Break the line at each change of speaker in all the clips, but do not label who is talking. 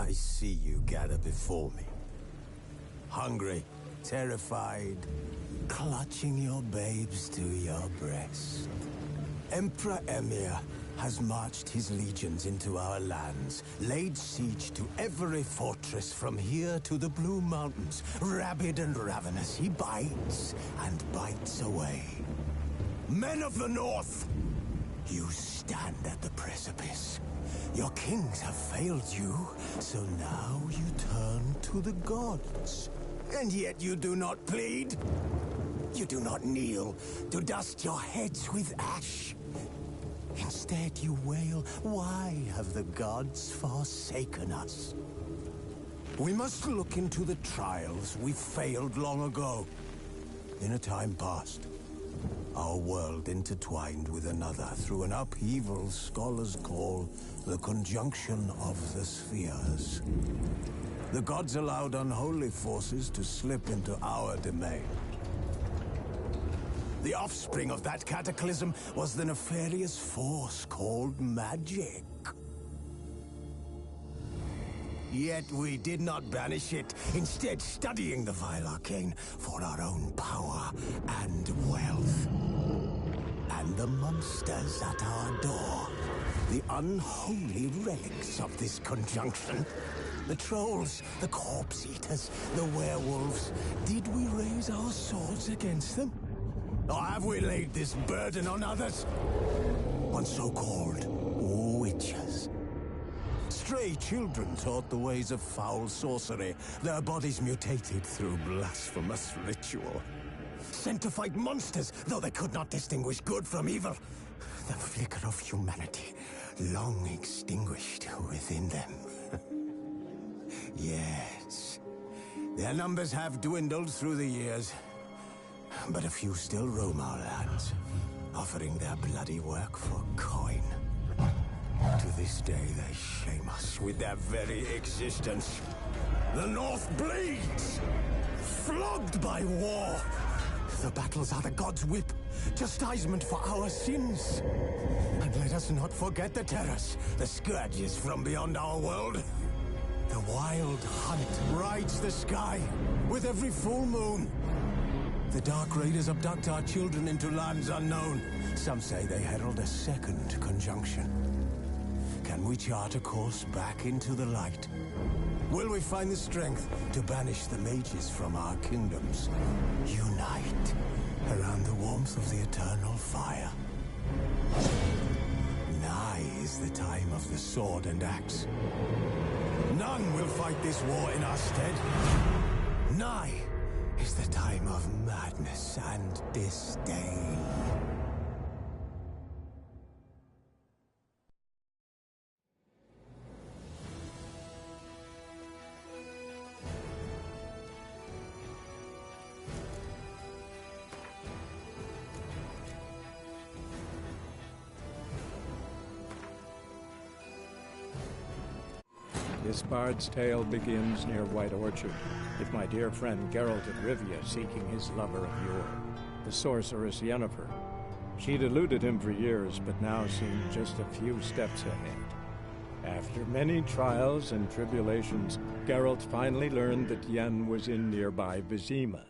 I see you gather before me. Hungry, terrified, clutching your babes to your breast. Emperor Emir has marched his legions into our lands, laid siege to every fortress from here to the Blue Mountains. Rabid and ravenous, he bites and bites away. Men of the North, you stand at the precipice. Your kings have failed you, so now you turn to the gods. And yet you do not plead. You do not kneel to dust your heads with ash. Instead you wail, why have the gods forsaken us? We must look into the trials we failed long ago. In a time past, our world intertwined with another through an upheaval scholars call the conjunction of the spheres. The gods allowed unholy forces to slip into our domain. The offspring of that cataclysm was the nefarious force called magic. Yet we did not banish it, instead studying the vile arcane for our own power and wealth. And the monsters at our door, the unholy relics of this conjunction. The trolls, the corpse-eaters, the werewolves. Did we raise our swords against them? Or have we laid this burden on others? On so-called witches. Stray children taught the ways of foul sorcery, their bodies mutated through blasphemous ritual. Sent to fight monsters, though they could not distinguish good from evil. The flicker of humanity, long extinguished within them. Yes, their numbers have dwindled through the years. But a few still roam our lands, offering their bloody work for coin. To this day, they shame us with their very existence. The North bleeds, flogged by war. The battles are the gods' whip, chastisement for our sins. And let us not forget the terrors, the scourges from beyond our world. The wild hunt rides the sky with every full moon. The Dark Raiders abduct our children into lands unknown. Some say they herald a second conjunction. Can we chart a course back into the light? Will we find the strength to banish the mages from our kingdoms? Unite around the warmth of the eternal fire. Nigh is the time of the sword and axe. None will fight this war in our stead. Nigh is the time of madness and disdain.
This bard's tale begins near White Orchard, with my dear friend Geralt of Rivia seeking his lover of yore, the sorceress Yennefer. She'd eluded him for years, but now seemed just a few steps ahead. After many trials and tribulations, Geralt finally learned that Yen was in nearby Vizima.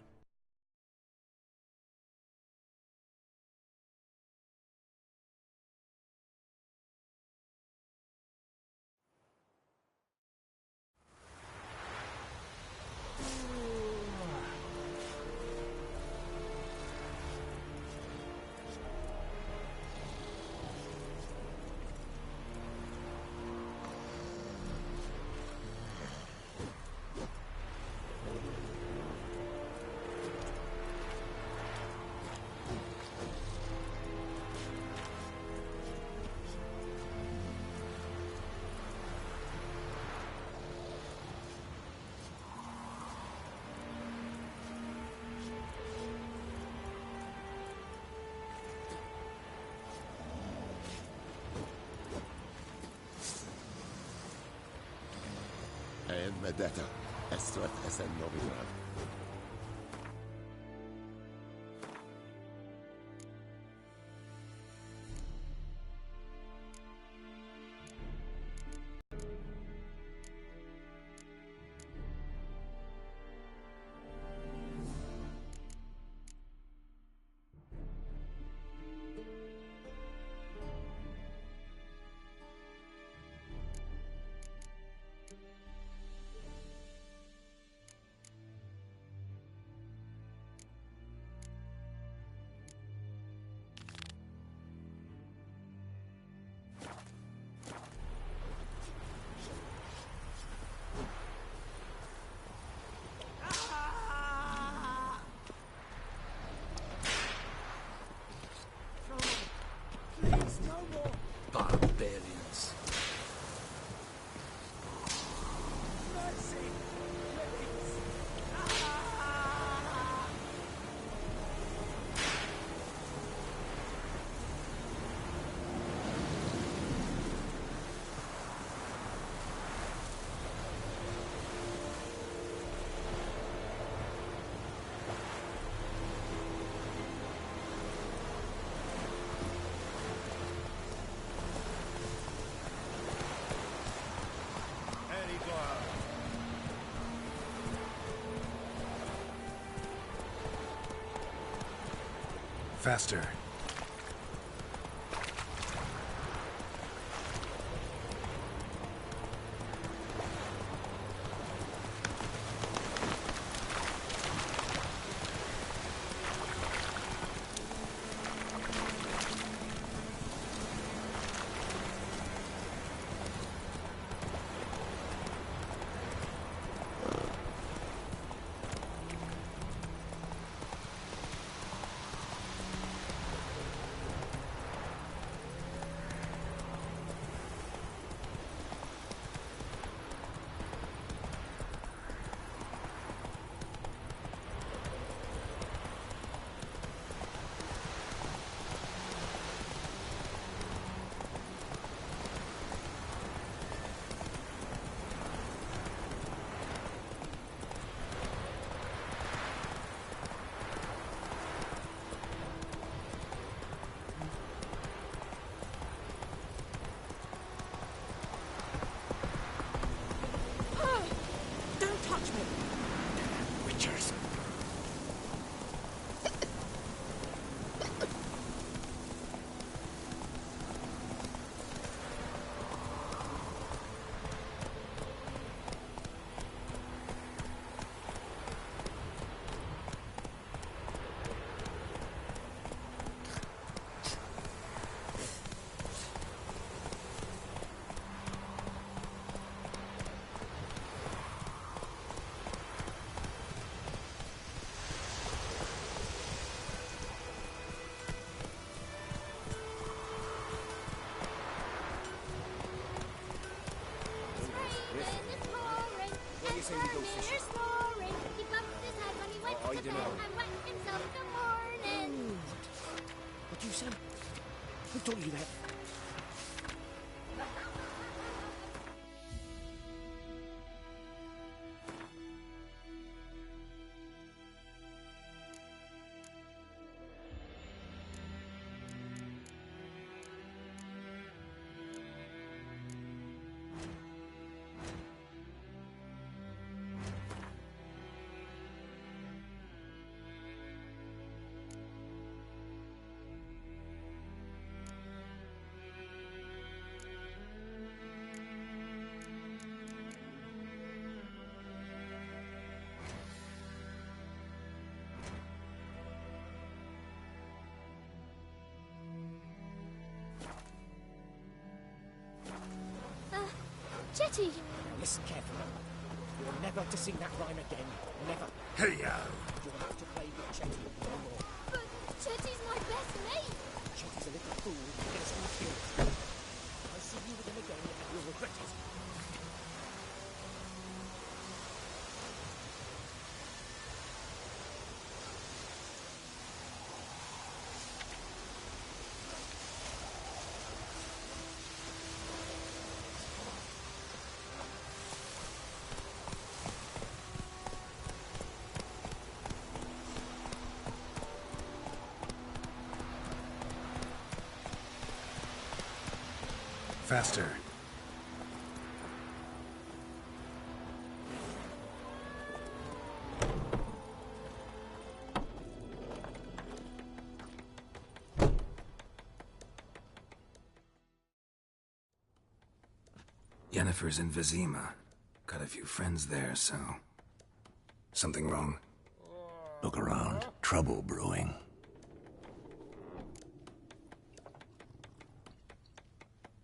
Vendetta. Ezt volt ezen Novigrad.
Barbarians.
Faster.
What do you say? Who told you that?
Jetty!
Now listen carefully. You're never to sing that rhyme again. Never.
Hey-yo!
You'll have to play with Chetty no more.
But Jetty's my best mate!
Chetty's a little fool who can get us all killed. I'll see you with him again and you'll regret it.
Faster.
Yennefer's in Vizima. Got a few friends there, so... Something wrong?
Look around. Trouble brewing.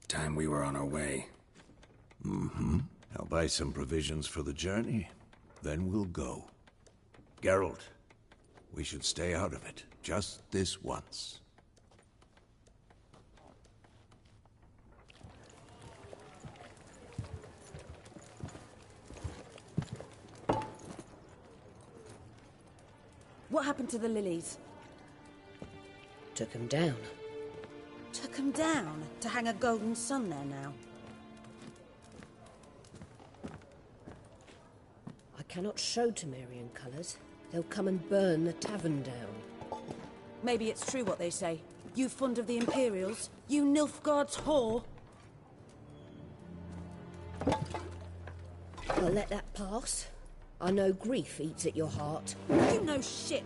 Time we were on our way.
I'll buy some provisions for the journey. Then we'll go. Geralt, we should stay out of it. Just this once.
What happened to the lilies?
Took him down.
Took them down to hang a golden sun there now.
I cannot show Temerian colours. They'll come and burn the tavern down.
Maybe it's true what they say. You fond of the Imperials? You Nilfgaard's whore?
I'll let that pass. I know grief eats at your heart.
You know shit.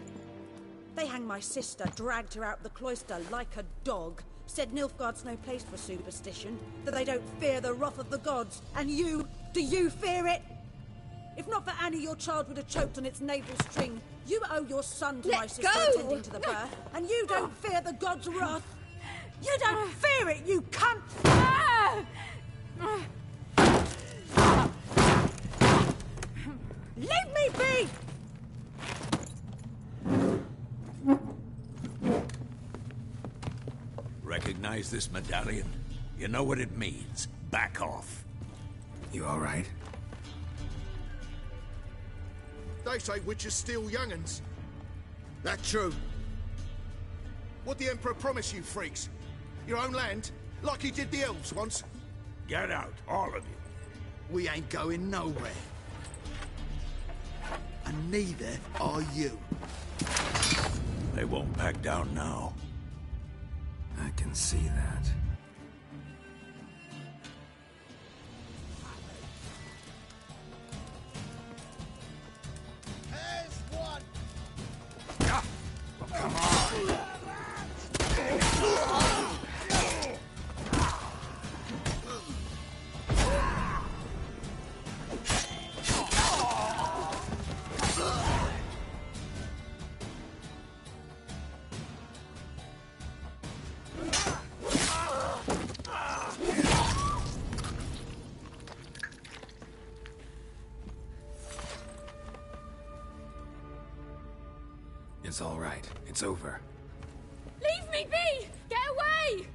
They hanged my sister, dragged her out the cloister like a dog. Said Nilfgaard's no place for superstition, that they don't fear the wrath of the gods. And you, do you fear it? If not for Annie, your child would have choked on its navel string. You owe your son to my sister attending to the birth, and you don't fear the gods' wrath. You don't fear it, you cunt! Leave me be!
Recognize this medallion? You know what it means. Back off.
You all right?
They say witches steal young'uns. That true? What the Emperor promise you, freaks? Your own land? Like he did the elves once?
Get out, all of you.
We ain't going nowhere. And neither are you.
They won't back down now.
I can see that. It's all right. It's over.
Leave me be! Get away!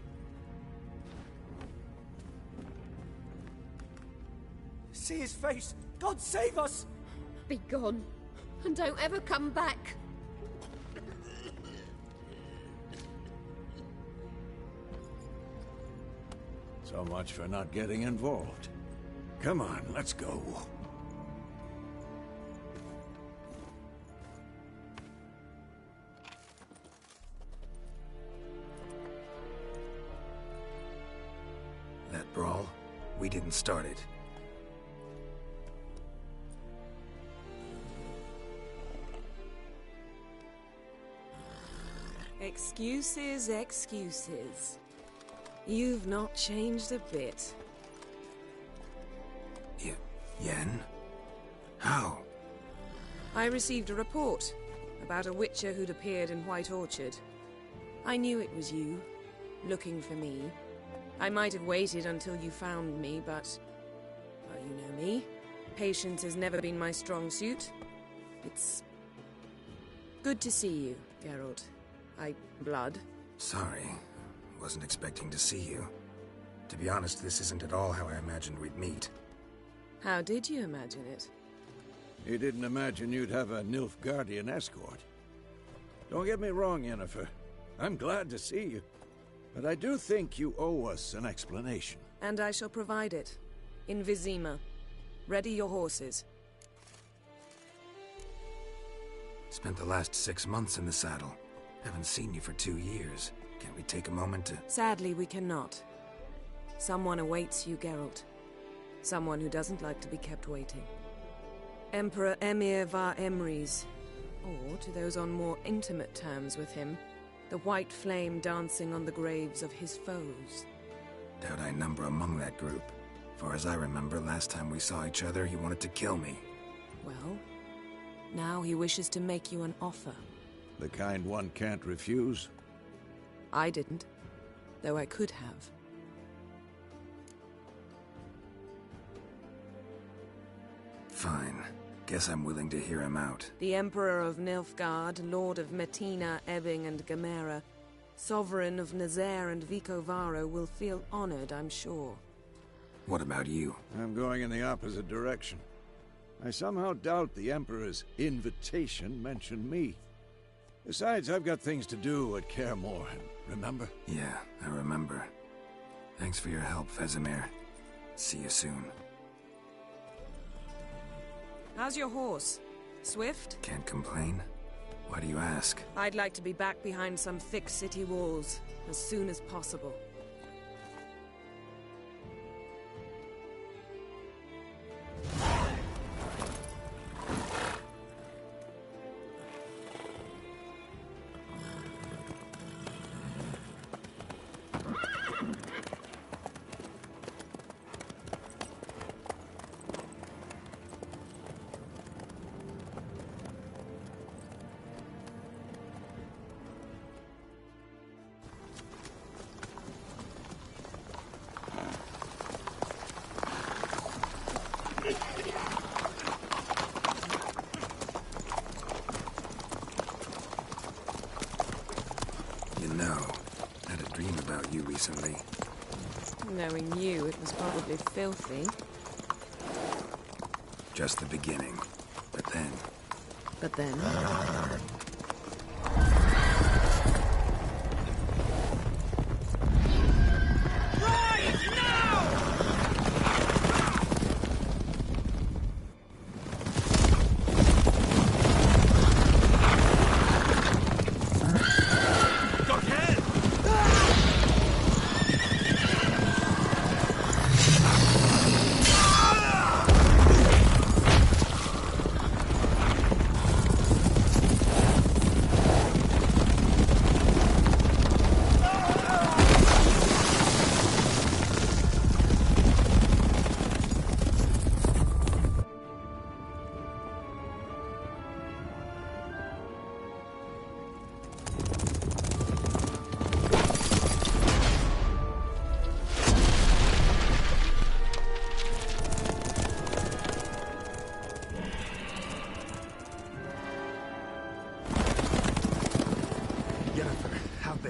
See his face! God save us!
Be gone. And don't ever come back.
So much for not getting involved. Come on, let's go.
That brawl, we didn't start it.
Excuses, excuses. You've not changed a bit.
Yen? How?
I received a report about a witcher who'd appeared in White Orchard. I knew it was you, looking for me. I might have waited until you found me, but... well, you know me. Patience has never been my strong suit. It's... good to see you, Geralt. Blood.
Sorry. Wasn't expecting to see you. To be honest, this isn't at all how I imagined we'd meet.
How did you imagine it?
You didn't imagine you'd have a Nilfgaardian escort. Don't get me wrong, Yennefer. I'm glad to see you. But I do think you owe us an explanation.
And I shall provide it. In Vizima. Ready your horses.
Spent the last 6 months in the saddle. Haven't seen you for 2 years. Can't we take a moment to...
Sadly, we cannot. Someone awaits you, Geralt. Someone who doesn't like to be kept waiting. Emperor Emir var Emrys. Or, to those on more intimate terms with him, the white flame dancing on the graves of his foes.
Doubt I number among that group. Far as I remember, last time we saw each other, he wanted to kill me.
Well, now he wishes to make you an offer.
The kind one can't refuse?
I didn't, though I could have.
Fine. Guess I'm willing to hear him out.
The Emperor of Nilfgaard, Lord of Metina, Ebbing and Gamera, Sovereign of Nazaire and Vicovaro will feel honored, I'm sure.
What about you?
I'm going in the opposite direction. I somehow doubt the Emperor's invitation mentioned me. Besides, I've got things to do at Kaer Morhen, remember?
Yeah, I remember. Thanks for your help, Vesemir. See you soon.
How's your horse? Swift?
Can't complain. Why do you ask?
I'd like to be back behind some thick city walls as soon as possible.
Recently.
Knowing you, it was probably filthy.
Just the beginning. But then...
But then?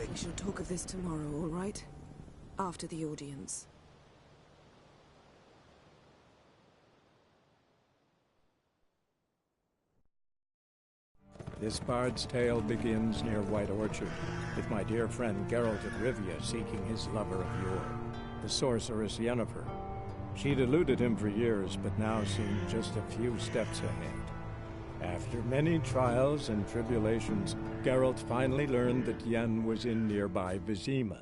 We shall talk of this tomorrow, all right? After the audience.
This bard's tale begins near White Orchard, with my dear friend Geralt of Rivia seeking his lover of yore, the sorceress Yennefer. She'd eluded him for years, but now seemed just a few steps ahead. After many trials and tribulations, Geralt finally learned that Yen was in nearby Vizima.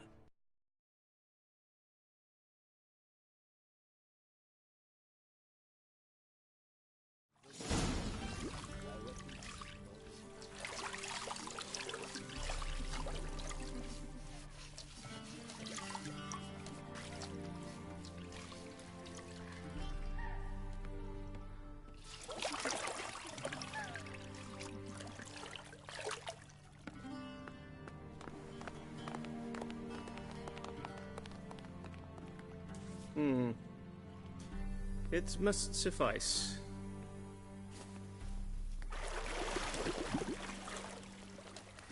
It must suffice.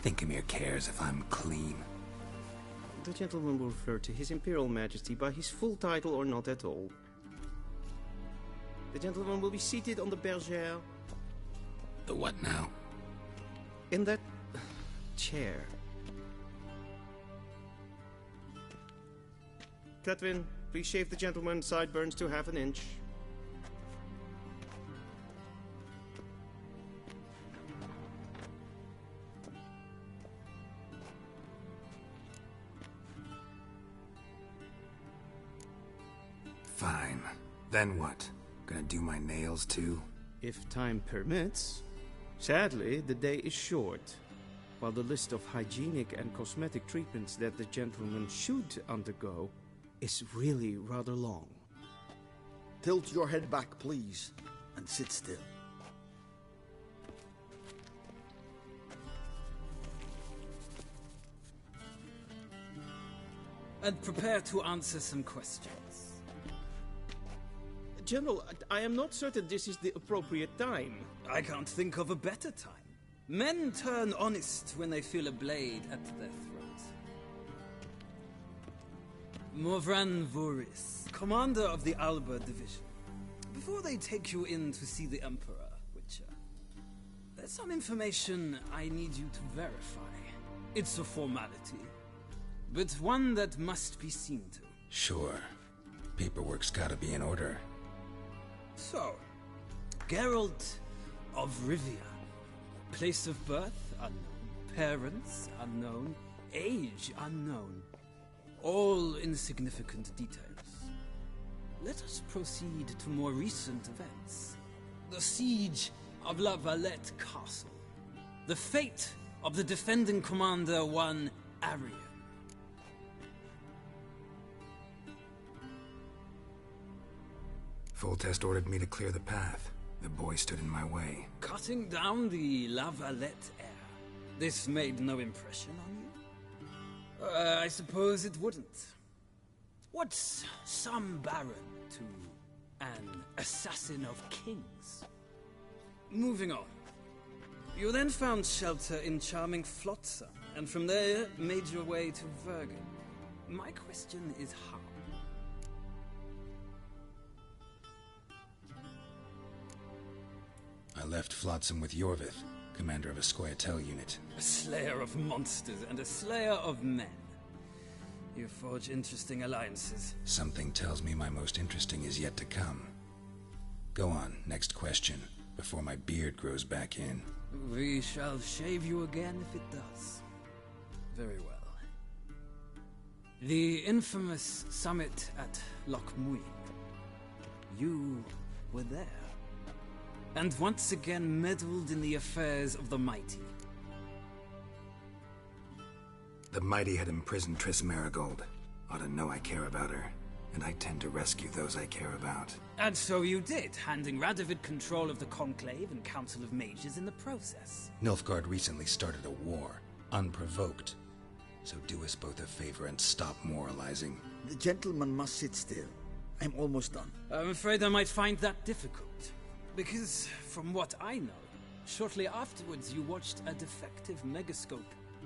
Thinkamir cares if I'm clean.
The gentleman will refer to His Imperial Majesty by his full title or not at all. The gentleman will be seated on the bergère.
The what now?
In that chair. Catwin, please shave the gentleman's sideburns to half an inch.
Fine. Then what? Gonna do my nails too?
If time permits. Sadly, the day is short, while the list of hygienic and cosmetic treatments that the gentleman should undergo is really rather long.
Tilt your head back, please, and sit still.
And prepare to answer some questions.
General, I am not certain this is the appropriate time.
I can't think of a better time. Men turn honest when they feel a blade at their throat. Morvran Voris, commander of the Alba Division. Before they take you in to see the Emperor, Witcher, there's Some information I need you to verify. It's a formality, but one that must be seen to.
Sure. Paperwork's gotta be in order.
So, Geralt of Rivia. Place of birth unknown. Parents unknown. Age unknown. All insignificant details. Let us proceed to more recent events. The siege of La Valette Castle. The fate of the defending commander, one Arian.
Foltest ordered me to clear the path. The boy stood in my way.
Cutting down the La Valette heir. This made no impression on you? I suppose it wouldn't. What's some baron to an assassin of kings? Moving on. You then found shelter in charming Flotsam, and from there made your way to Vergen. My question is how?
I left Flotsam with Yorvith, commander of a Scoia'tael unit.
A slayer of monsters and a slayer of men. You forge interesting alliances.
Something tells me my most interesting is yet to come. Go on, next question, before my beard grows back in.
We shall shave you again if it does. Very well. The infamous summit at Loch Muin. You were there. And once again meddled in the affairs of the mighty.
The mighty had imprisoned Triss Marigold. Ought to know I care about her, and I tend to rescue those I care about.
And so you did, handing Radovid control of the Conclave and Council of Mages in the process.
Nilfgaard recently started a war, unprovoked. So do us both a favor and stop moralizing.
The gentleman must sit still. I'm almost done.
I'm afraid I might find that difficult. Because, from what I know, shortly afterwards you watched a defective megascope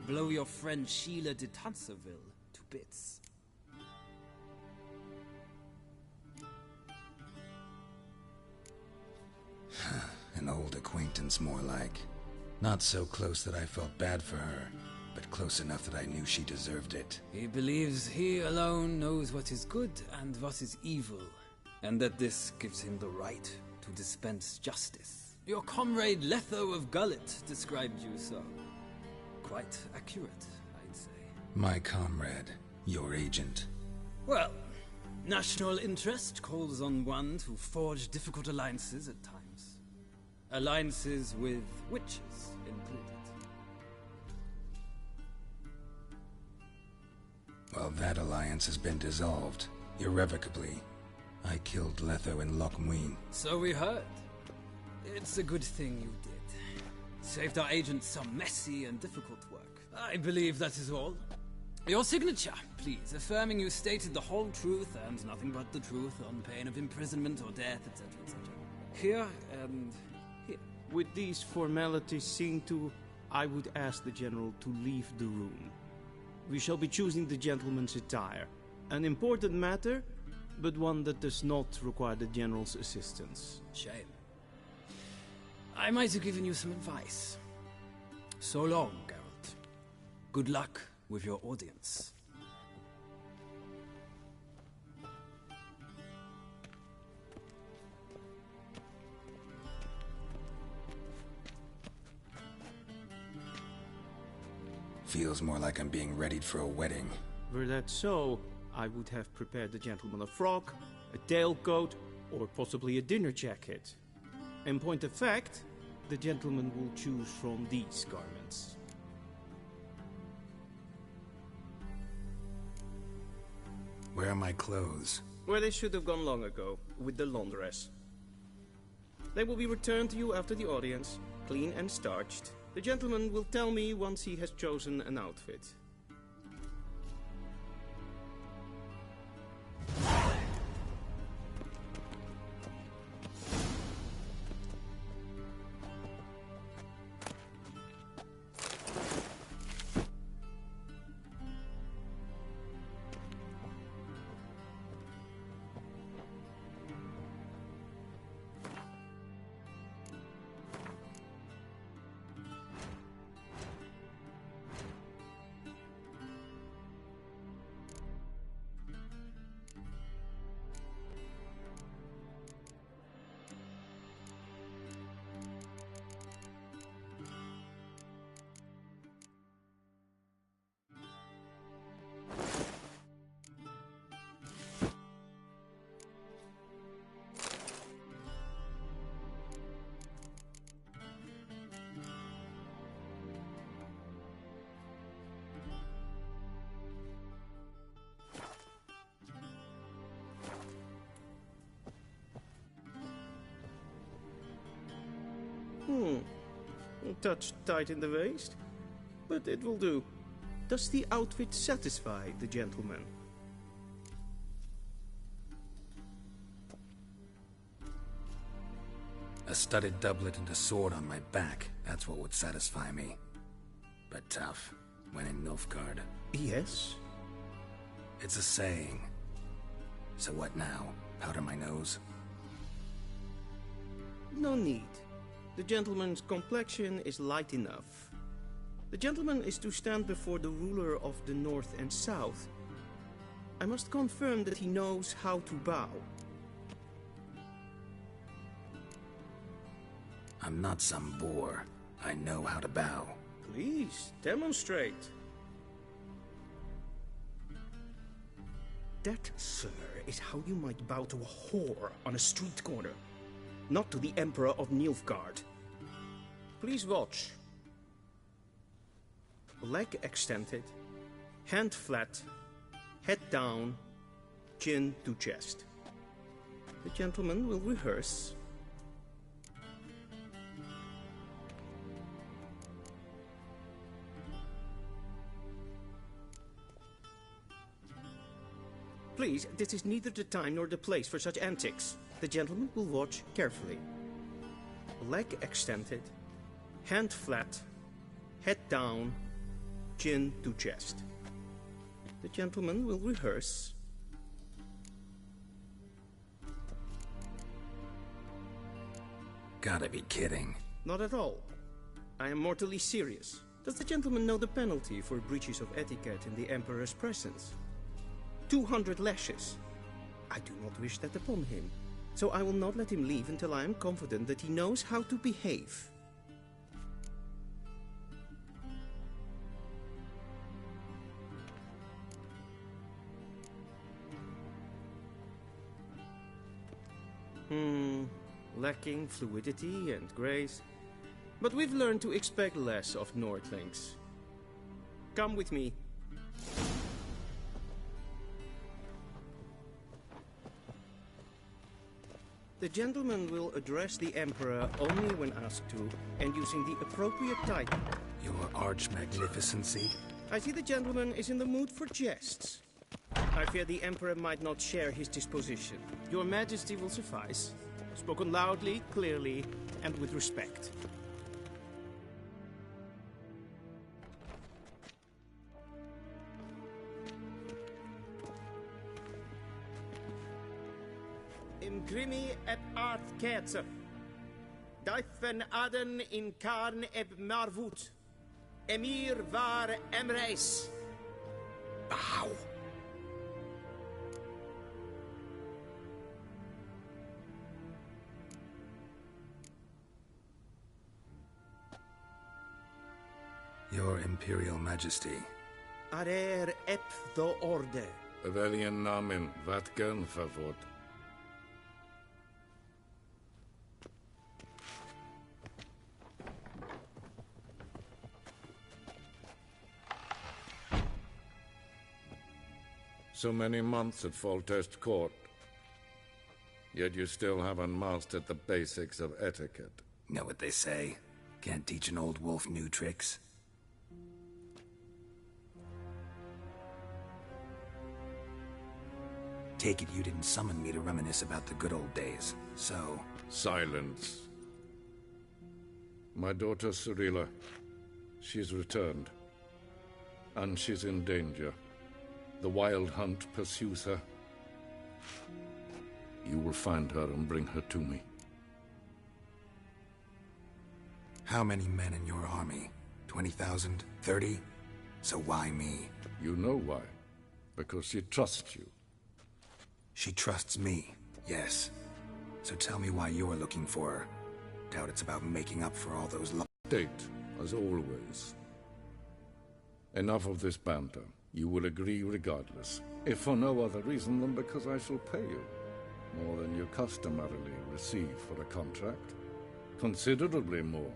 blow your friend Sheila de Tanserville to bits.
An old acquaintance, more like. Not so close that I felt bad for her, but close enough that I knew she deserved it.
He believes he alone knows what is good and what is evil, and that this gives him the right to dispense justice. Your comrade Letho of Gullet described you so. Quite accurate, I'd say.
My comrade, your agent.
Well, national interest calls on one to forge difficult alliances at times. Alliances with witches included.
Well, that alliance has been dissolved, irrevocably. I killed Letho in Loch Muin.
So we heard. It's a good thing you did. Saved our agent some messy and difficult work. I believe that is all. Your signature, please, affirming you stated the whole truth and nothing but the truth on pain of imprisonment or death, etc., etc. Here and here.
With these formalities seen to, I would ask the General to leave the room. We shall be choosing the gentleman's attire. An important matter, but one that does not require the General's assistance.
Shame. I might have given you some advice. So long, Geralt. Good luck with your audience.
Feels more like I'm being readied for a wedding.
Were that so, I would have prepared the gentleman a frock, a tailcoat, or possibly a dinner jacket. In point of fact, the gentleman will choose from these garments.
Where are my clothes?
Where they should have gone long ago, with the laundress. They will be returned to you after the audience, clean and starched. The gentleman will tell me once he has chosen an outfit. touch tight in the waist, but it will do. Does the outfit satisfy the gentleman?
A studded doublet and a sword on my back, that's what would satisfy me. But tough, when in Nilfgaard.
Yes?
It's a saying. So what now? Powder my nose?
No need. The gentleman's complexion is light enough. The gentleman is to stand before the ruler of the North and South. I must confirm that he knows how to bow.
I'm not some boor. I know how to bow.
Please, demonstrate. That, sir, is how you might bow to a whore on a street corner, not to the Emperor of Nilfgaard. Please watch. Leg extended, hand flat, head down, chin to chest. The gentleman will rehearse. Please, this is neither the time nor the place for such antics. The gentleman will watch carefully. Leg extended, hand flat, head down, chin to chest. The gentleman will rehearse.
Gotta be kidding.
Not at all. I am mortally serious. Does the gentleman know the penalty for breaches of etiquette in the Emperor's presence? 200 lashes. I do not wish that upon him, so I will not let him leave until I am confident that he knows how to behave. Lacking fluidity and grace. But we've learned to expect less of Nordlings. Come with me. The gentleman will address the Emperor only when asked to, and using the appropriate title.
Your Arch-Magnificency?
I see the gentleman is in the mood for jests. I fear the Emperor might not share his disposition. Your Majesty will suffice. Spoken loudly, clearly, and with respect. Imgrimi et art ketzer. Daifen aden in karn eb marvut. Emir var emreis.
Bow. Your Imperial Majesty.
Arer ep the orde.
Welchen Namen, wat gern verwort? So many months at Foltest Court, yet you still haven't mastered the basics of etiquette.
Know what they say? Can't teach an old wolf new tricks. Take it you didn't summon me to reminisce about the good old days, so...
Silence. My daughter Cyrilla, she's returned. And she's in danger. The Wild Hunt pursues her. You will find her and bring her to me.
How many men in your army? 20,000? 30? So why me?
You know why. Because she trusts you.
She trusts me, yes. So tell me why you're looking for her. Doubt it's about making up for all those
Date, as always. Enough of this banter. You will agree regardless, if for no other reason than because I shall pay you more than you customarily receive for a contract. Considerably more.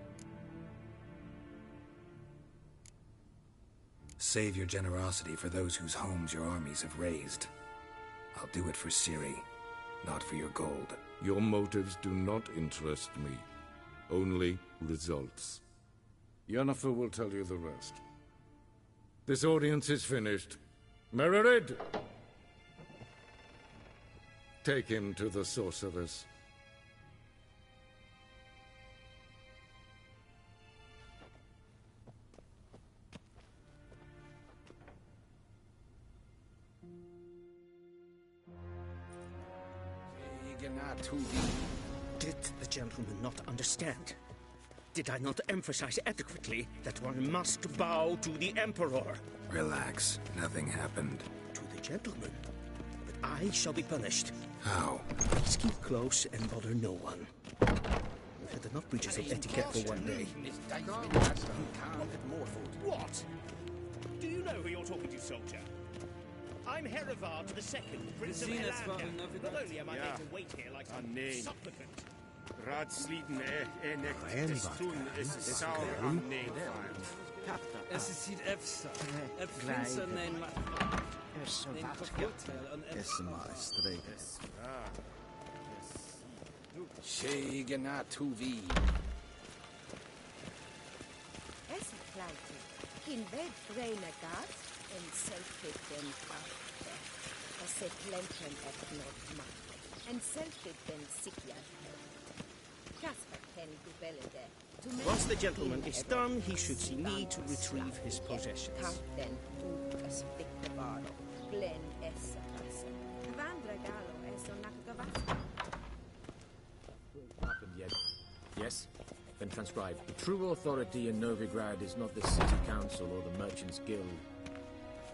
Save your generosity for those whose homes your armies have razed. I'll do it for Ciri, not for your gold.
Your motives do not interest me. Only results. Yennefer will tell you the rest. This audience is finished. Mererid! Take him to the sorceress.
Did the gentleman not understand? Did I not emphasize adequately that one must bow to the Emperor?
Relax. Nothing happened.
To the gentleman. But I shall be punished.
How?
Please keep close and bother no one. We've had enough breaches of etiquette for one day.
What? Do you know who you're talking to, soldier? I'm Herivard II, Prince of Helander. Not only am I made to wait here like some supplicant.
Raadsleden echt des toen is sauer am neefvaart.
Es ist hier Efsa. Efsa nein ma. Nein Kapotel an
Esse maar streekers.
Shegena tuvi.
Es kleite. Kin ved vrene gat en selfit den karte. Es se plenten et not mat. En selfit den sikja. Kasper ken du belede.
Once the gentleman is done, he should see me to retrieve his possessions.
Kapten tukas pikkevaro. Glen essa kassa. Vandregalo eso nakgavas.
Happened yet? Yes? Then transcribe. The true authority in Novigrad is not the City Council or the Merchants Guild,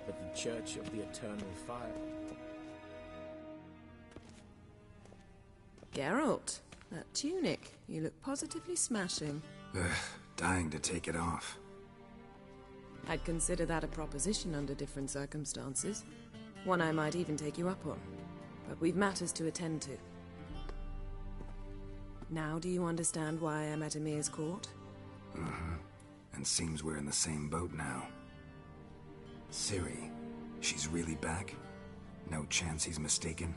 but the Church of the Eternal Fire.
Geralt, that tunic. You look positively smashing.
Ugh, dying to take it off.
I'd consider that a proposition under different circumstances. One I might even take you up on. But we've matters to attend to. Now do you understand why I'm at Emir's court?
Mm-hmm. And seems we're in the same boat now. Ciri, she's really back? No chance he's mistaken?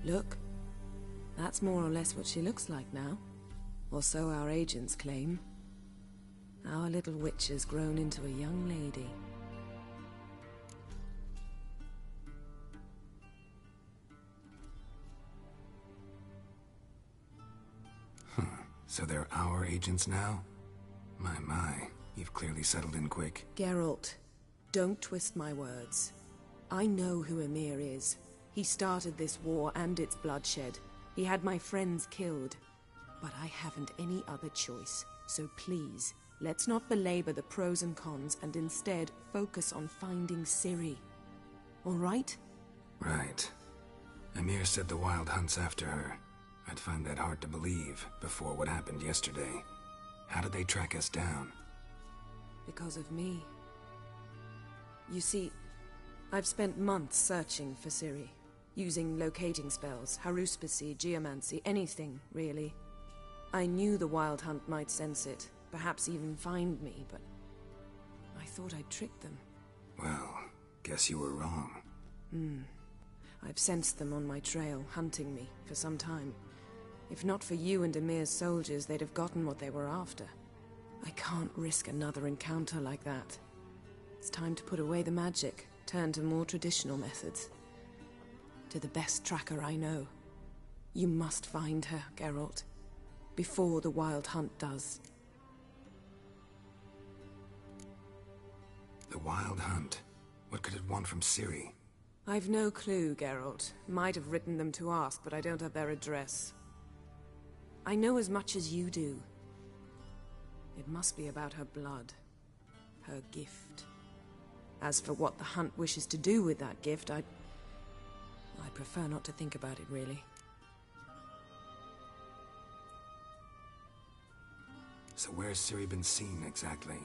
Look, that's more or less what she looks like now. Or so our agents claim. Our little witch has grown into a young lady.
So they're our agents now? My, you've clearly settled in quick.
Geralt, don't twist my words. I know who Emir is. He started this war and its bloodshed. He had my friends killed. But I haven't any other choice. So please, let's not belabor the pros and cons and instead focus on finding Ciri. All right?
Right. Emir said the Wild Hunt's after her. I'd find that hard to believe before what happened yesterday. How did they track us down?
Because of me. You see, I've spent months searching for Ciri. Using locating spells, haruspicy, geomancy, anything, really. I knew the Wild Hunt might sense it, perhaps even find me, but I thought I'd trick them.
Well, guess you were wrong.
I've sensed them on my trail, hunting me, for some time. If not for you and Emir's soldiers, they'd have gotten what they were after. I can't risk another encounter like that. It's time to put away the magic, turn to more traditional methods. To the best tracker I know. You must find her, Geralt. Before the Wild Hunt does.
The Wild Hunt? What could it want from Ciri?
I've no clue, Geralt. Might have written them to ask, but I don't have their address. I know as much as you do. It must be about her blood. Her gift. As for what the Hunt wishes to do with that gift, I prefer not to think about it, really.
So where's Ciri been seen, exactly?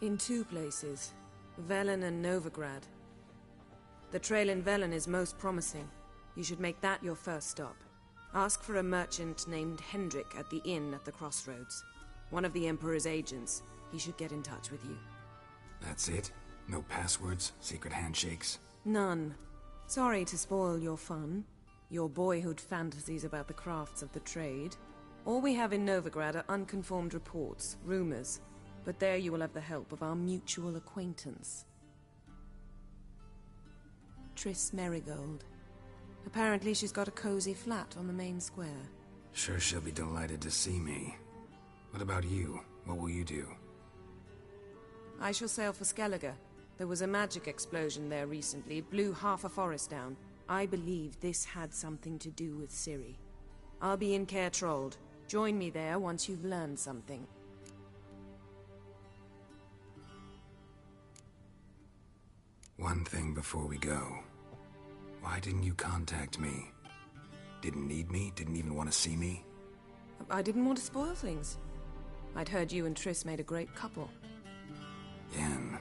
In two places. Velen and Novigrad. The trail in Velen is most promising. You should make that your first stop. Ask for a merchant named Hendrik at the inn at the crossroads. One of the Emperor's agents. He should get in touch with you.
That's it? No passwords? Secret handshakes?
None. Sorry to spoil your fun. Your boyhood fantasies about the crafts of the trade. All we have in Novigrad are unconformed reports, rumors. But there you will have the help of our mutual acquaintance. Triss Merigold. Apparently she's got a cozy flat on the main square.
Sure she'll be delighted to see me. What about you? What will you do?
I shall sail for Skellige. There was a magic explosion there recently, blew half a forest down. I believe this had something to do with Ciri. I'll be in Caer Trold. Join me there once you've learned something.
One thing before we go. Why didn't you contact me? Didn't need me? Didn't even want to see me?
I didn't want to spoil things. I'd heard you and Triss made a great couple.
Yen,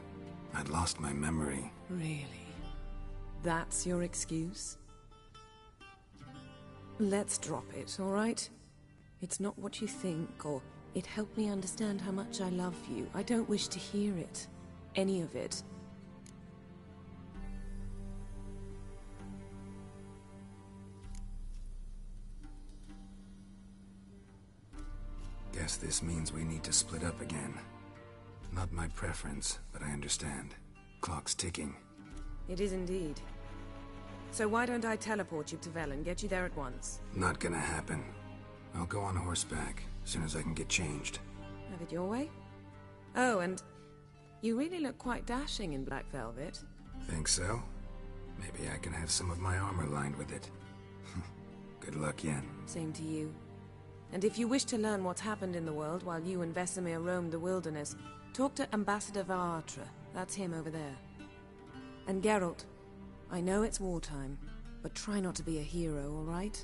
I'd lost my memory.
Really? That's your excuse? Let's drop it, all right? It's not what you think, or it helped me understand how much I love you. I don't wish to hear it. Any of it.
Guess this means we need to split up again. Not my preference, but I understand. Clock's ticking.
It is indeed. So why don't I teleport you to Vel and get you there at once?
Not gonna happen. I'll go on horseback, as soon as I can get changed.
Have it your way? Oh, and you really look quite dashing in black velvet.
Think so? Maybe I can have some of my armor lined with it. Good luck, Yen.
Same to you. And if you wish to learn what's happened in the world while you and Vesemir roamed the wilderness, talk to Ambassador Vaatra. That's him over there. And Geralt, I know it's wartime, but try not to be a hero, all right?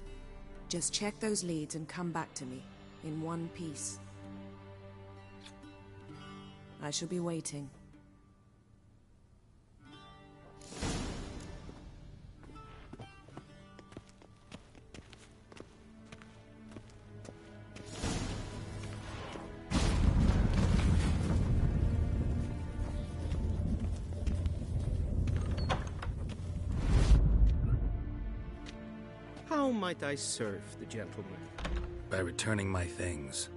Just check those leads and come back to me, in one piece. I shall be waiting.
How might I serve the gentleman?
By returning my things.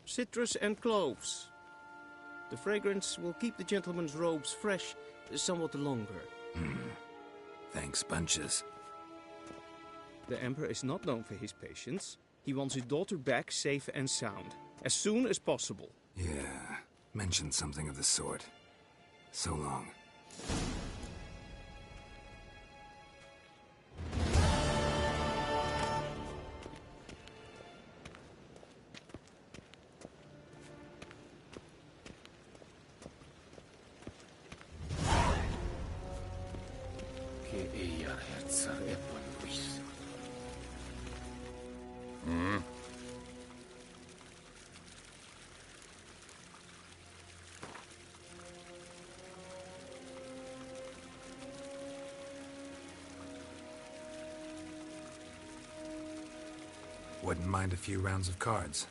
Citrus and cloves. The fragrance will keep the gentleman's robes fresh somewhat longer.
Thanks, bunches.
The Emperor is not known for his patience. He wants his daughter back safe and sound, as soon as possible.
Yeah, mentioned something of the sort. So long. Wouldn't mind a few rounds of cards.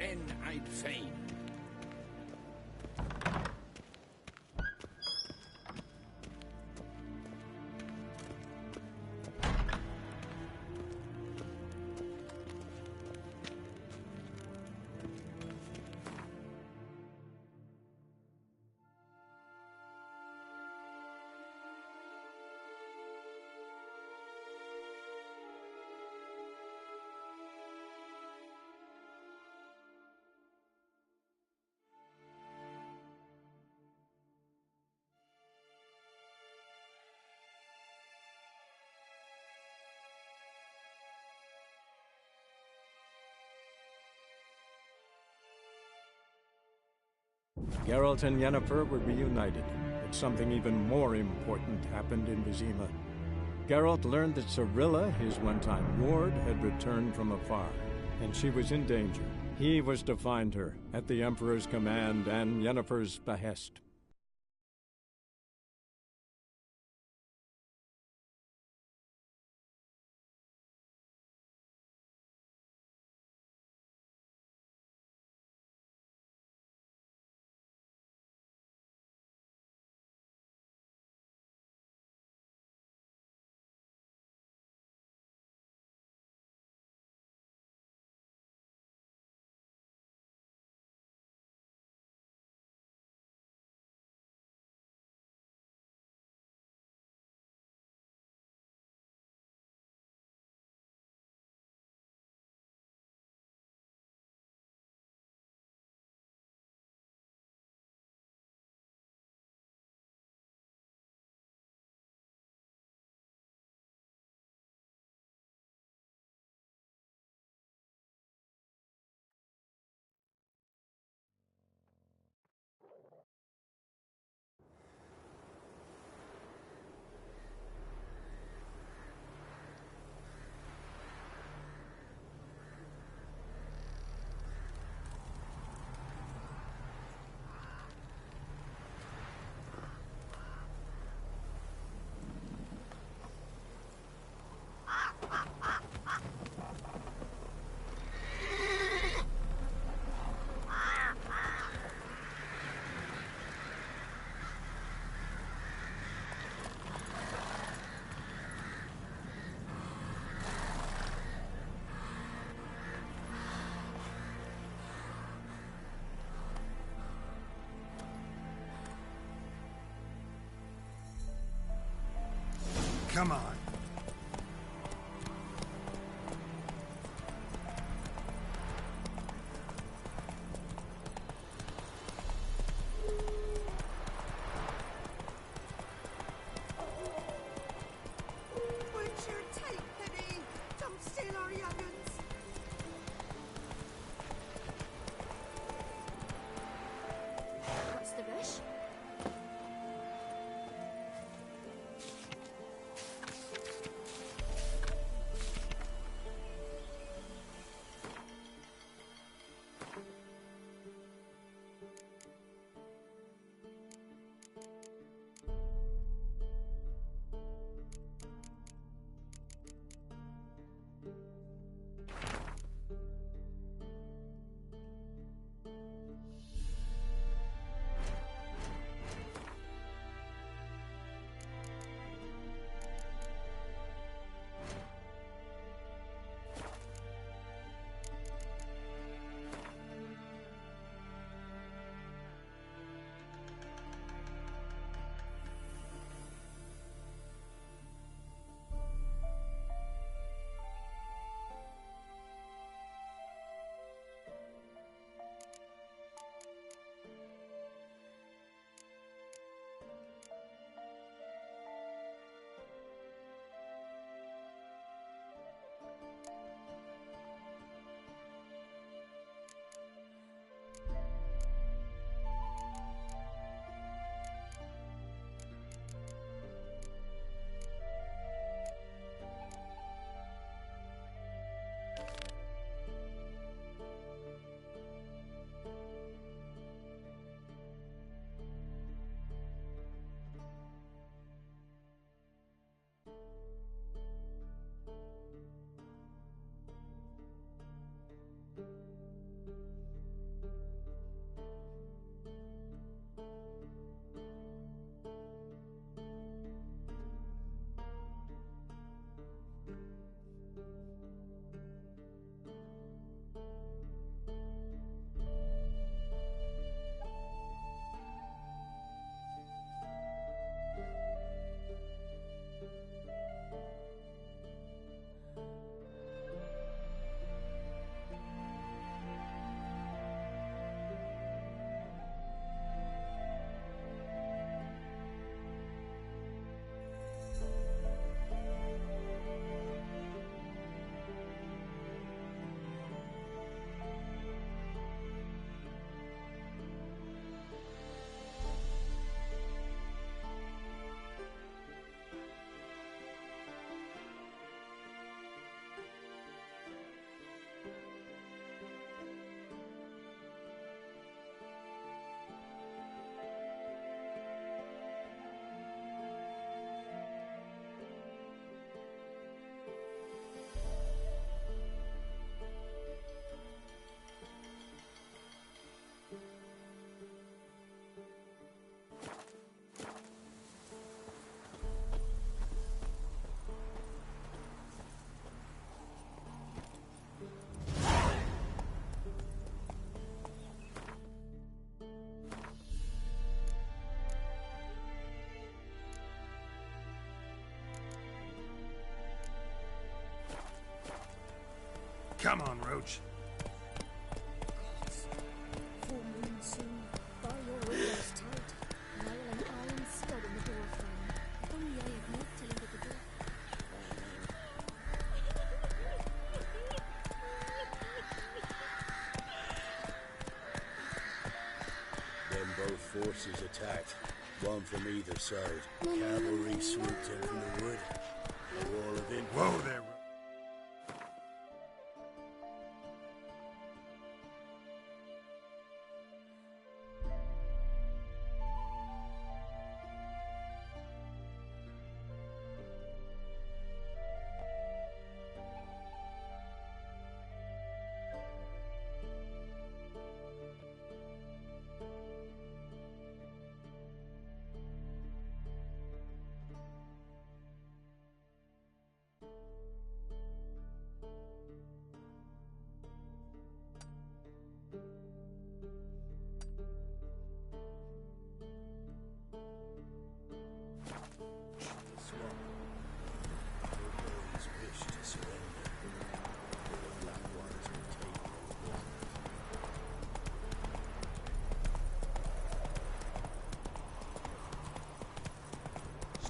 en I'd fain.
Geralt and Yennefer were reunited, but something even more important happened in Vizima. Geralt learned that Cirilla, his one-time ward, had returned from afar, and she was in danger. He was to find her, at the Emperor's command and Yennefer's behest.
Come on.
What's your take, Penny? Don't steal our young'uns.
What's the rush?
Come on, Roach.
Full moon soon. Bar your windows tight. Nail an iron stud in the door frame. If only I had milk to leave at the door.
Then both forces attacked, one from either side. Cavalry swooped in from the wood. A wall of infantry.
Whoa there,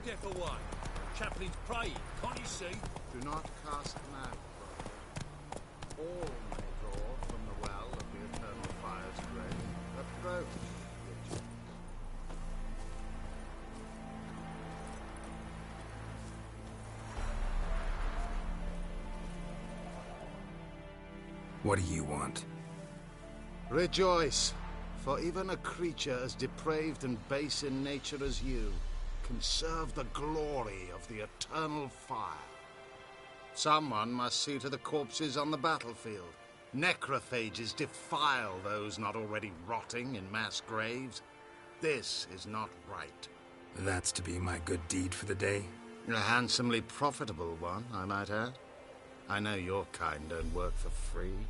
Step away. Chaplain's praying, can't you see?
Do not cast mad, brother. All may draw from the well of the eternal fire's grave. Approach, Richard.
What do you want?
Rejoice, for even a creature as depraved and base in nature as you can serve the glory of the eternal fire. Someone must see to the corpses on the battlefield. Necrophages defile those not already rotting in mass graves. This is not right.
That's to be my good deed for the day?
A handsomely profitable one, I might add. I know your kind don't work for free.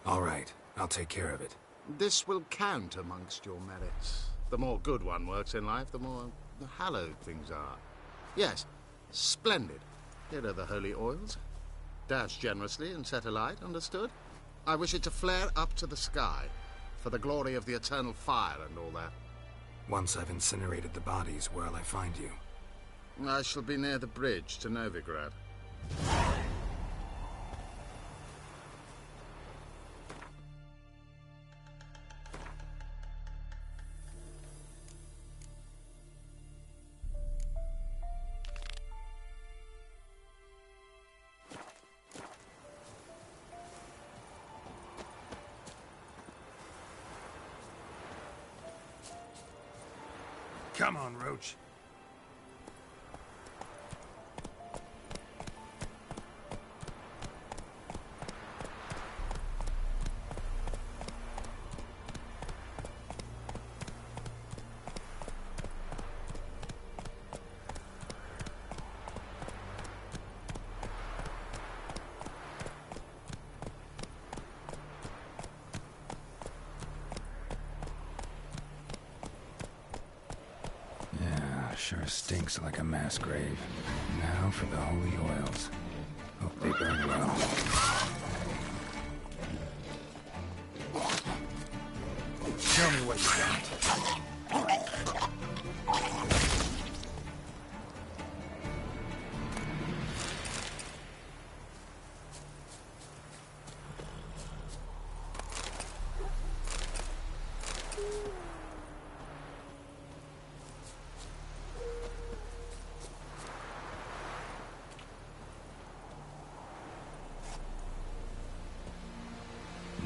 All right, I'll take care of it.
This will count amongst your merits. The more good one works in life, the more hallowed things are. Yes, splendid. Here are the holy oils. Dash generously and set alight, understood? I wish it to flare up to the sky, for the glory of the eternal fire and all that.
Once I've incinerated the bodies, where'll I find you?
I shall be near the bridge to Novigrad.
Come on, Roach.
Sure stinks like a mass grave. Now for the holy oils. Hope they burn well.
Show me what you got.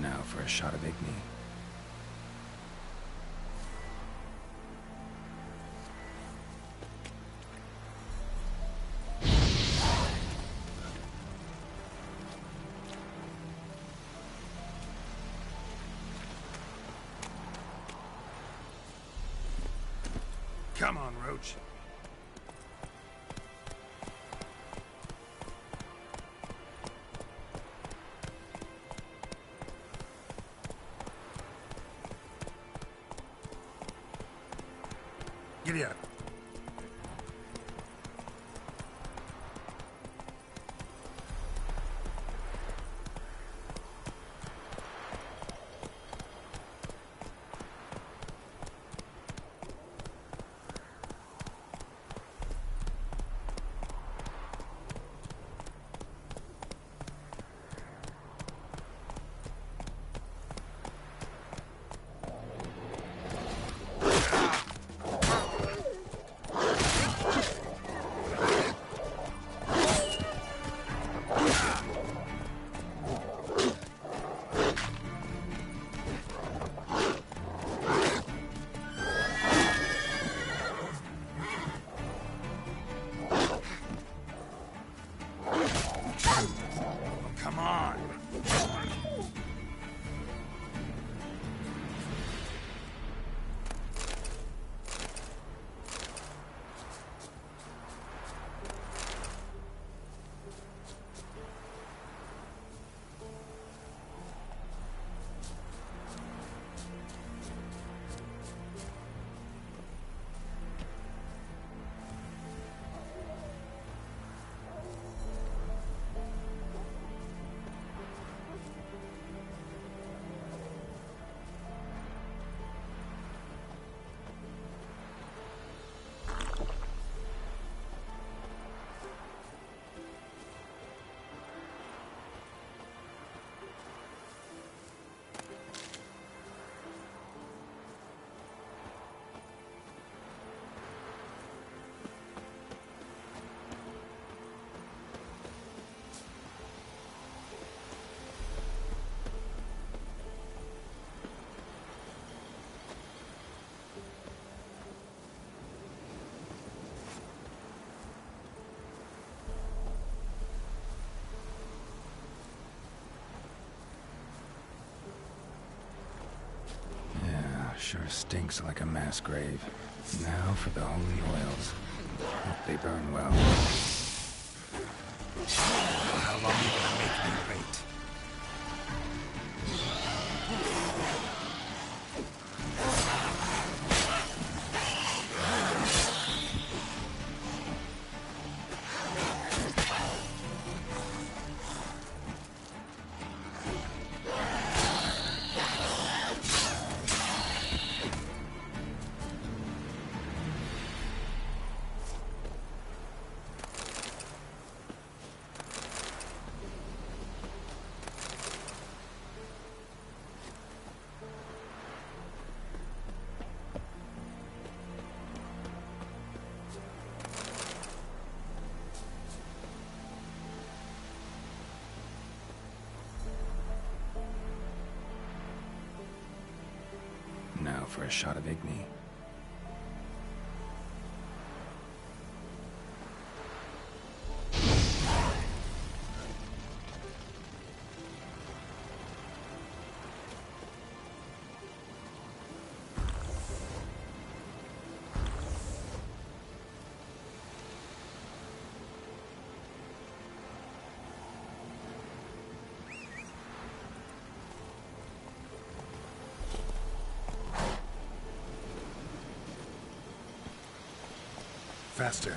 Now for a shot of Igni.
Come on, Roach. Giddy up. Come on.
Sure stinks like a mass grave. Now for the holy oils. Hope they burn well.
How long are you gonna make me wait?
Now for a shot of Igni.
Faster.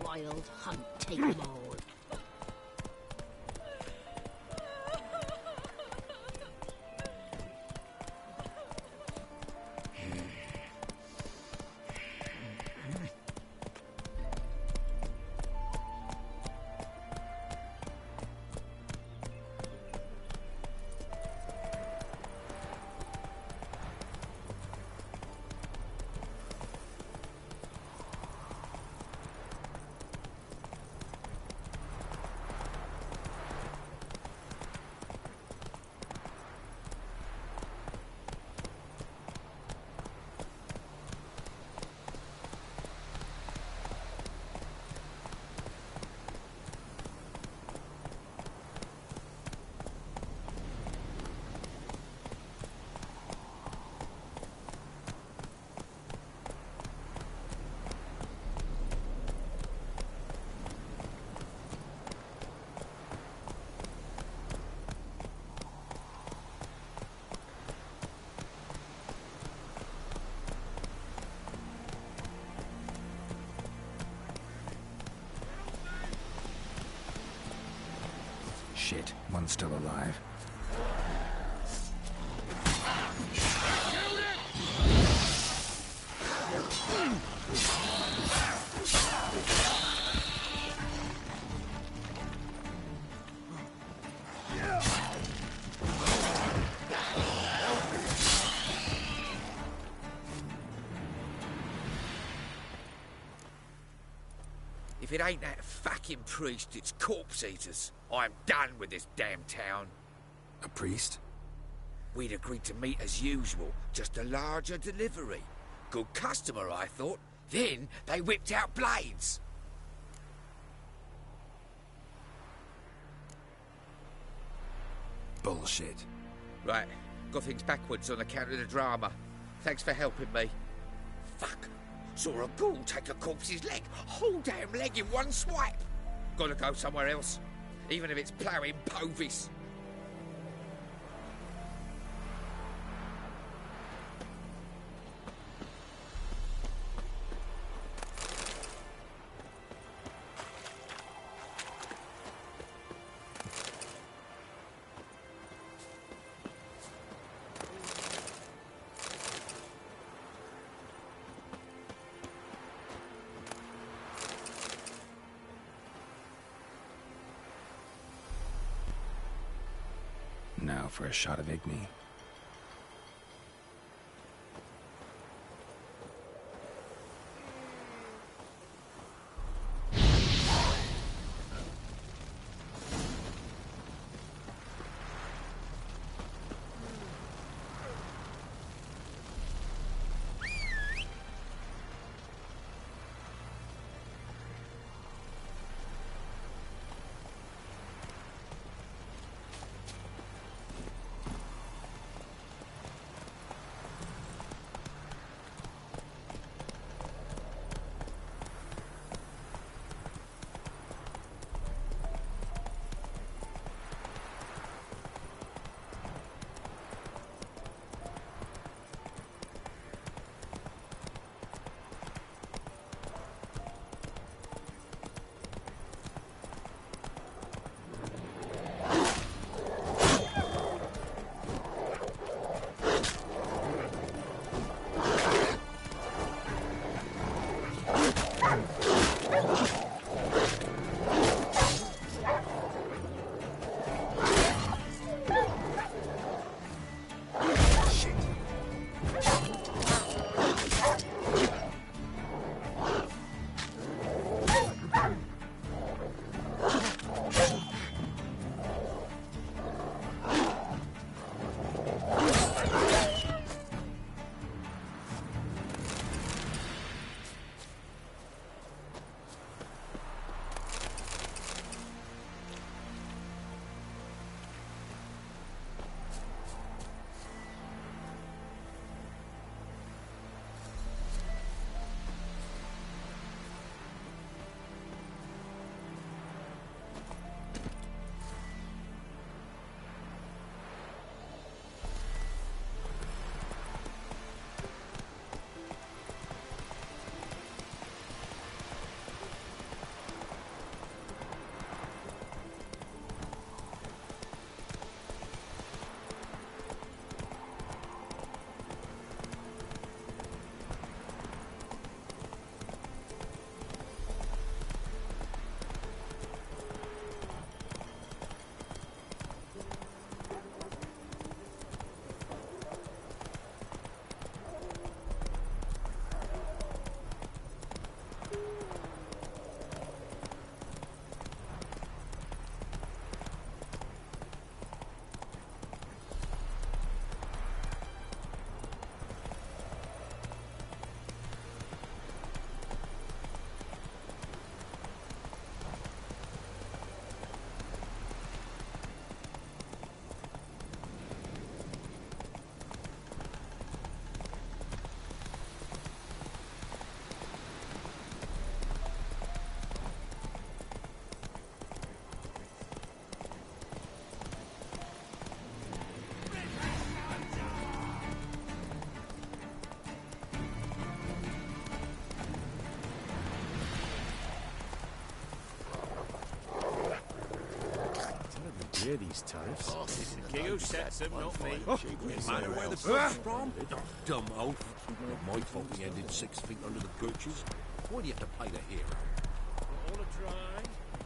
Wild hunt, take them all.
Shit, one's still alive.
If it ain't that fucking priest, it's corpse eaters. I'm done with this damn town.
A priest?
We'd agreed to meet as usual, just a larger delivery. Good customer, I thought. Then they whipped out blades.
Bullshit.
Right, got things backwards on account of the drama. Thanks for helping me. Fuck. Saw a ghoul take a corpse's leg. Whole damn leg in one swipe. Gotta go somewhere else. Even if it's ploughing Povis.
Now for a shot of Igni.
hear these tariffs.
It's the king who sets them, not me.
Matter where the
food's
from? Dumb oaf. Not my fault we ended 6 feet under the britches. Why do you have to play the hero?
All a dry,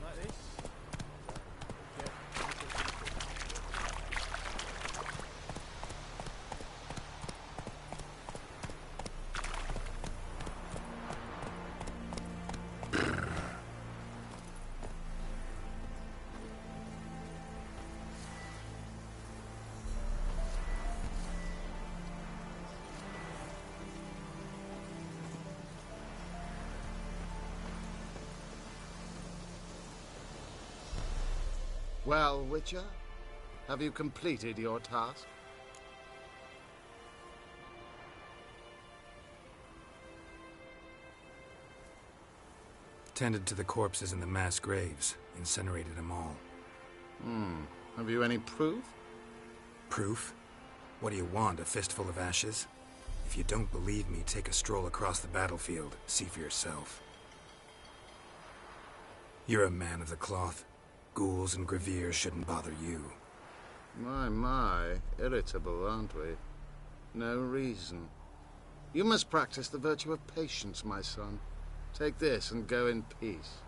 like this.
Well, Witcher, have you completed your task?
Tended to the corpses in the mass graves, incinerated them all.
Have you any proof?
Proof? What do you want, a fistful of ashes? If you don't believe me, take a stroll across the battlefield. See for yourself. You're a man of the cloth. Ghouls and graveers shouldn't bother you.
My, irritable, aren't we? No reason. You must practice the virtue of patience, my son. Take this and go in peace.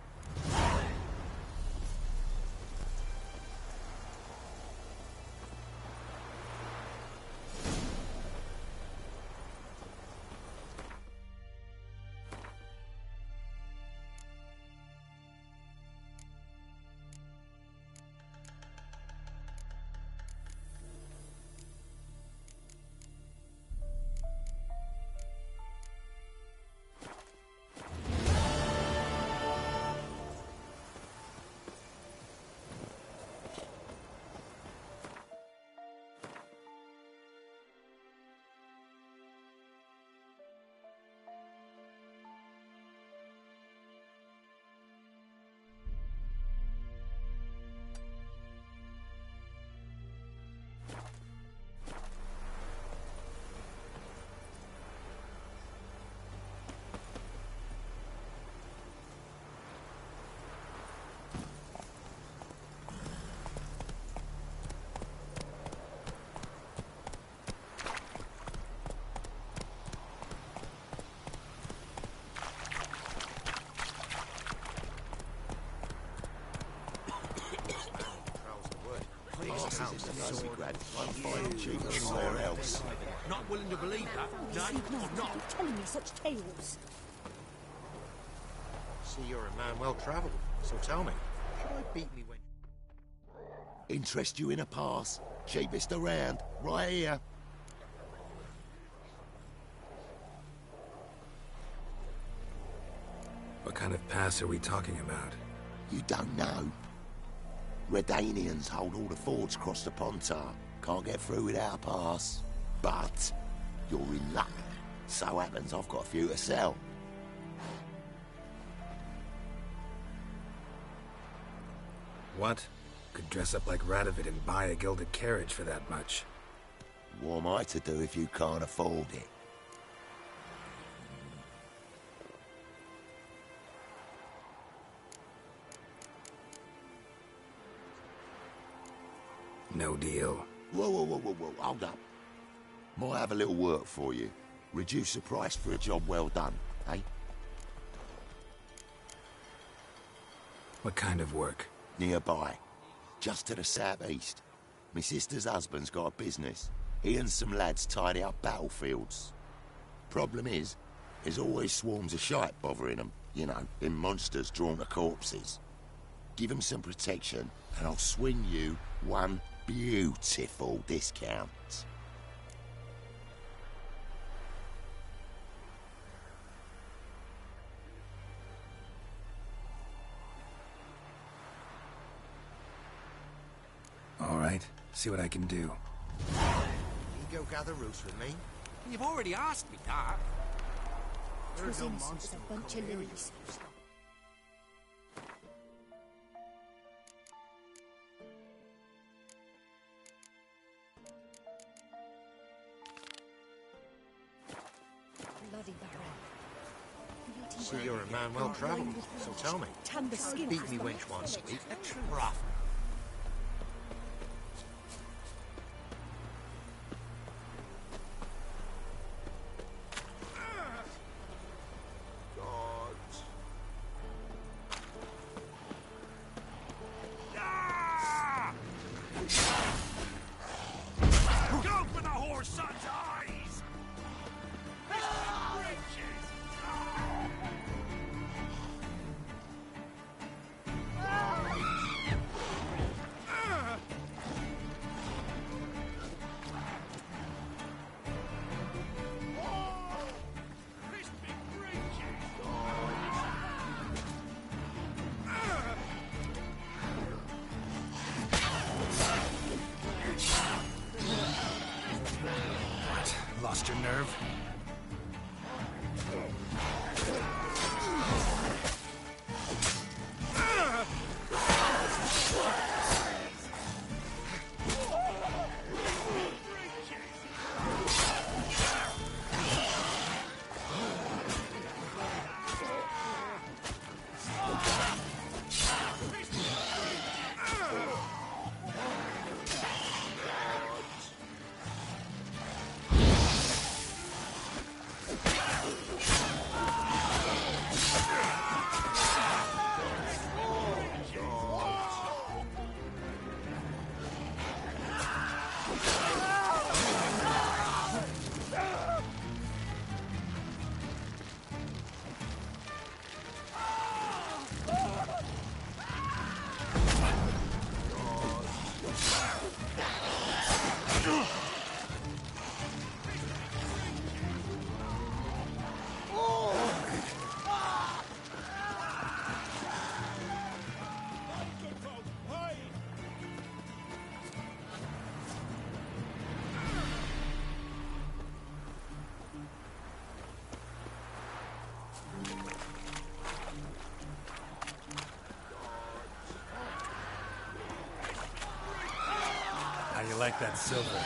Not willing to believe that, no, I'm not.
Telling me such tales.
See, you're a man well travelled, so tell me, should I beat me when...
Interest you in a pass? Cheapest around, right here.
What kind of pass are we talking about?
You don't know? Redanians hold all the fords across the Pontar. Can't get through without a pass. But you're in luck. So happens I've got a few to sell.
What? Could dress up like Radovid and buy a gilded carriage for that much.
What am I to do if you can't afford it?
No deal.
Whoa, hold up. Might have a little work for you. Reduce the price for a job well done, eh?
What kind of work?
Nearby. Just to the southeast. My sister's husband's got a business. He and some lads tidy up battlefields. Problem is, there's always swarms of shite bothering them. You know, them monsters drawn to corpses. Give them some protection, and I'll swing you one beautiful discount.
All right, see what I can do.
You go gather roots with me?
You've already asked me that.
There's no monster a bunch of lilies. Bloody Baron.
See, you're a man well travelled, so tell me,
Tan the
should I
skin
beat
off
me
the
wench
left.
once a week? Rough.
Go for the whore's son's eyes!
What? Lost your nerve? How you like that silver?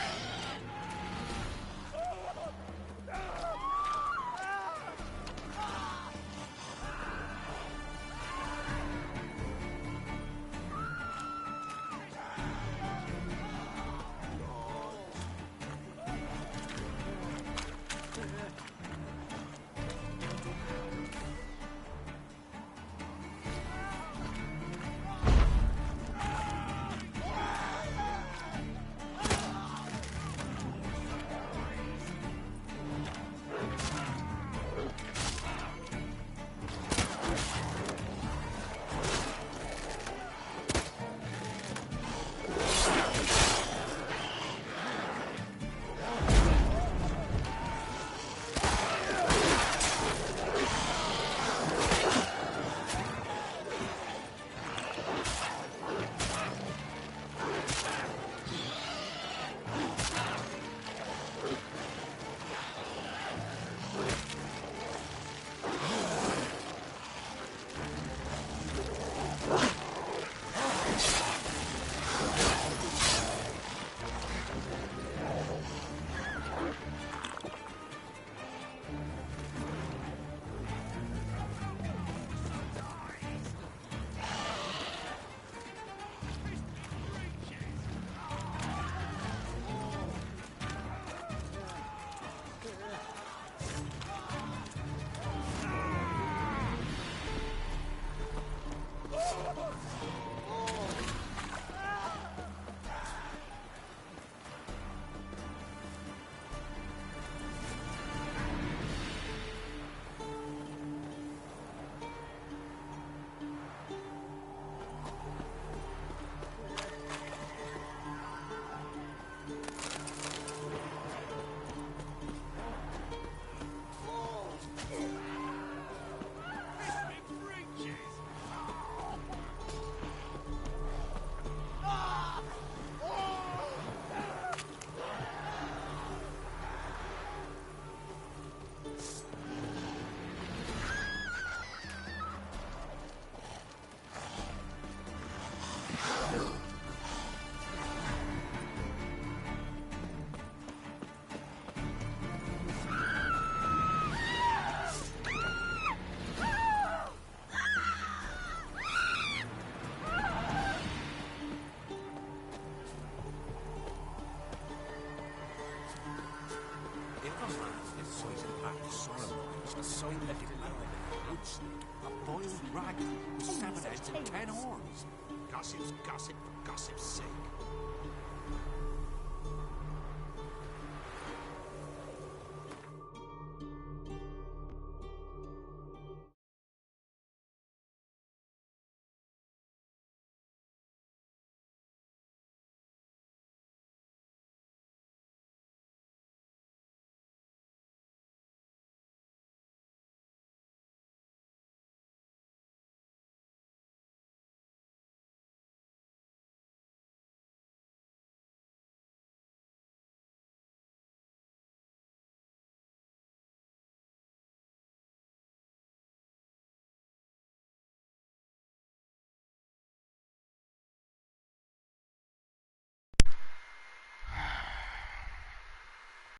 A boiled rag with 7 heads and 10 horns. Gossip's gossip for gossip's sake.